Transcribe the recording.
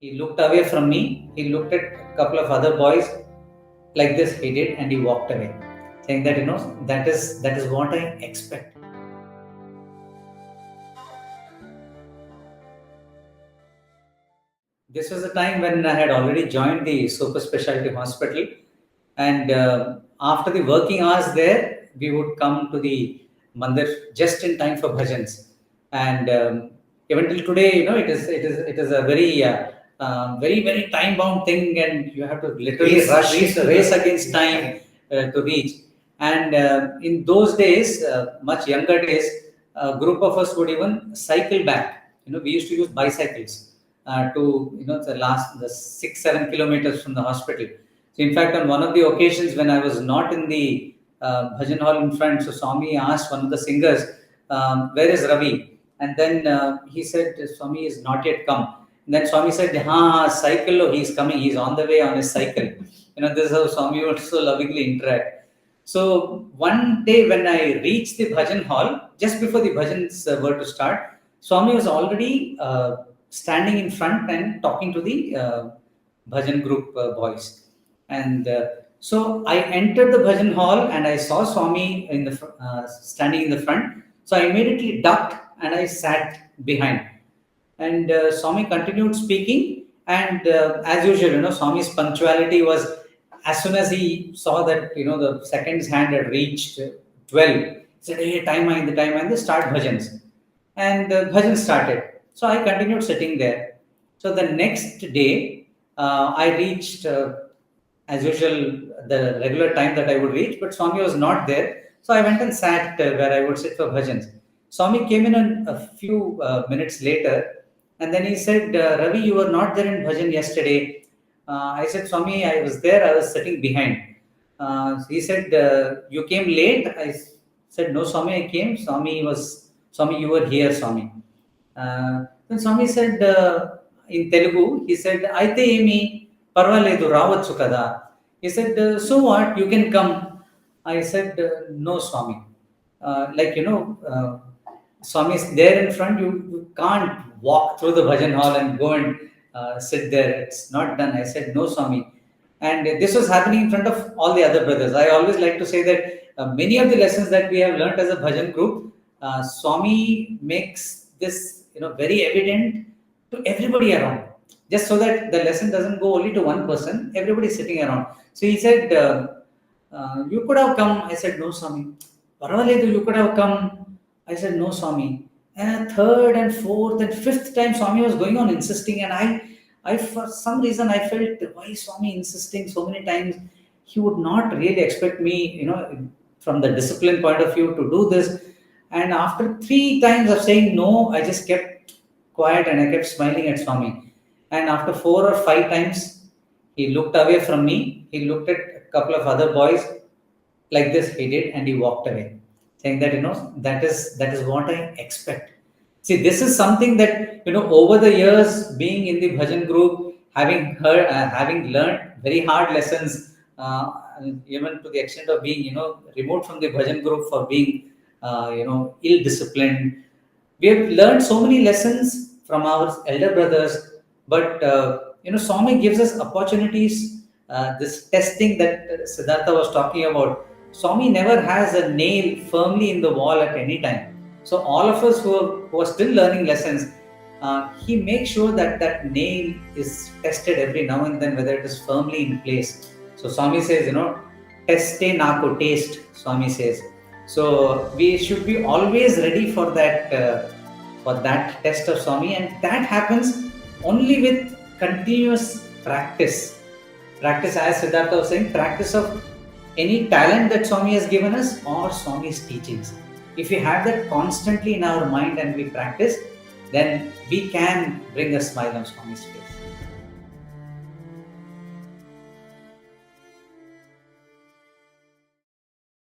He looked away from me. He looked at a couple of other boys. Like this, he did, and he walked away, saying that that is what I expect. This was a time when I had already joined the super specialty hospital, and after the working hours there, we would come to the Mandir just in time for bhajans. And even till today, it is a very time bound thing, and you have to literally race against time to reach. And in those days, much younger days, a group of us would even cycle back. We used to use bicycles to the 6-7 kilometers from the hospital. So in fact, on one of the occasions when I was not in the bhajan hall in front, so Swami asked one of the singers, "Where is Ravi?" And then he said, "Swami is not yet come." And then Swami said, "Ha, cycle, oh, he's coming. He's on the way on his cycle." This is how Swami would so lovingly interact. So one day when I reached the bhajan hall, just before the bhajans were to start, Swami was already standing in front and talking to the bhajan group boys. And so I entered the bhajan hall and I saw Swami standing in the front. So I immediately ducked and I sat behind. And Swami continued speaking. And as usual, Swami's punctuality was, as soon as he saw that the seconds hand had reached 12, he said, "Hey, time and start bhajans." And bhajan started. So I continued sitting there. So the next day, I reached, as usual, the regular time that I would reach, but Swami was not there. So I went and sat where I would sit for bhajans. Swami came in a few minutes later, and then he said, "Ravi, you were not there in bhajan yesterday." I said, "Swami, I was there. I was sitting behind." He said, "You came late." I said, "No, Swami, I came. Swami, you were here, Swami." Then Swami said in Telugu, he said, "Aite emi parvaledu ravatchu kada." He said, "So what? You can come." I said, "No, Swami. Swami is there in front. You can't walk through the bhajan hall and go and sit there. It's not done." I said, "No, Swami." And this was happening in front of all the other brothers. I always like to say that many of the lessons that we have learnt as a bhajan group, Swami makes this very evident to everybody around, just so that the lesson doesn't go only to one person, everybody sitting around. So he said, "You could have come." I said, "No, Swami." "Parvaledu, you could have come." I said, "No, Swami." And third and fourth and fifth time Swami was going on insisting, and I for some reason I felt, why is Swami insisting so many times? He would not really expect me, from the discipline point of view, to do this. And after 3 times of saying no, I just kept quiet and I kept smiling at Swami. And after 4 or 5 times, he looked away from me. He looked at a couple of other boys. Like this, he did, and he walked away, saying that that is what I expect. See, this is something that over the years, being in the bhajan group, having learned very hard lessons, even to the extent of being removed from the bhajan group for being ill-disciplined. We have learned so many lessons from our elder brothers, but Swami gives us opportunities. This testing that Siddhartha was talking about, Swami never has a nail firmly in the wall at any time. So all of us who are still learning lessons, he makes sure that that nail is tested every now and then, whether it is firmly in place. So Swami says, "Teste nako taste." Swami says. So we should be always ready for that test of Swami, and that happens only with continuous practice. Practice, as Siddhartha was saying, practice of any talent that Swami has given us or Swami's teachings. If we have that constantly in our mind and we practice, then we can bring a smile on Swami's face.